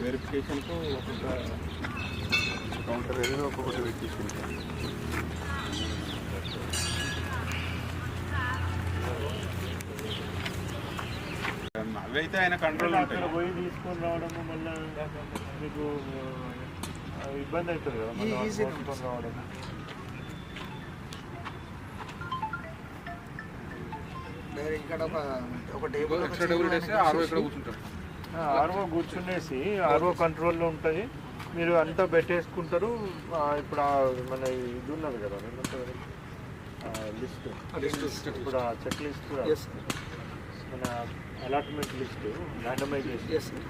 వెరిఫికేషన్కు ఒక్కొక్క కౌంటర్ ఏదో ఒక్కొక్కటి పెట్టించుకుంటాం. అవి అయితే ఆయన కంట్రోల్ అక్కడ పోయి తీసుకొని రావడము మళ్ళీ మీకు ఇబ్బంది అవుతుంది కదా మళ్ళీ తీసుకొని రావడం. ఇక్కడ ఒక టేబుల్ ఆర్ఓ కూర్చునేసి ఆర్ఓ కంట్రోల్లో ఉంటుంది. మీరు అంతా పెట్టేసుకుంటారు. ఇప్పుడు మన ఇది ఉన్నది కదా లిస్ట్, ఇప్పుడు ఆ చెక్ లిస్ట్, మన అలాట్మెంట్ లిస్ట్ ర్యాండమైజేషన్.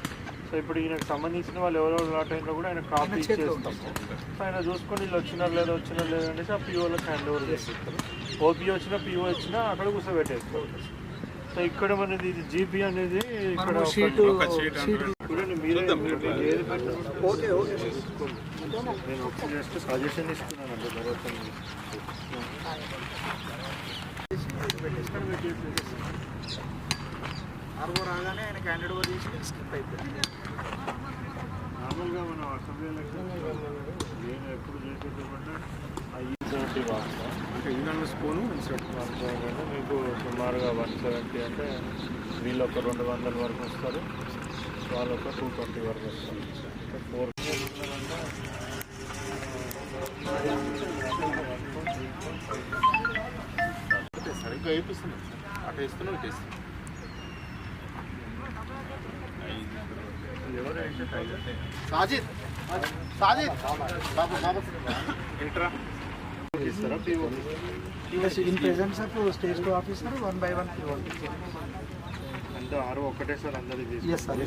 సో ఇప్పుడు ఈయనకు సంబంధించిన వాళ్ళు ఎవరెవరు అలాట్ అయినా కూడా ఆయన కాపీ ఇచ్చేస్తాము. ఆయన చూసుకొని వీళ్ళు వచ్చినారు లేదా అనేసి ఆ పిఓలకు హ్యాండ్ ఓవర్ చేసేస్తారు. ఓపీ వచ్చినా పిఓ వచ్చినా అక్కడ కూర్చోబెట్టేస్తారు. సో ఇక్కడ మనది ఇది జీపీ అనేది ఇక్కడ చూడండి మీరే ఏది నేను ఒకటి జస్ట్ సజెషన్ ఇస్తున్నాను అంటే తర్వాత ఆర్ఓ రాగానే ఆయన క్యాండిడేట్ ఓవర్ చేసి స్కిప్ అయిపోయింది. నార్మల్గా మనం అసెంబ్లీ ఎలక్షన్ నేను ఎప్పుడు చేసేది అంటే అంటే ఈనాడు స్పూను మీకు సుమారుగా 170 అంటే వీళ్ళు ఒక 200 వరకు వస్తారు, వాళ్ళు ఒక 220 వరకు వస్తారు. అంటే 4 సరిగ్గా వేపిస్తున్నాం. అటు వేస్తున్నాం, ఇటు వేస్తున్నాం. సాజిద్ ఇంట్రా ఇస్తారా PO in presence of stage 2 officer 1 by 1 PO అంటే 6 ఒకటే సార్ అందరికి. Yes sir.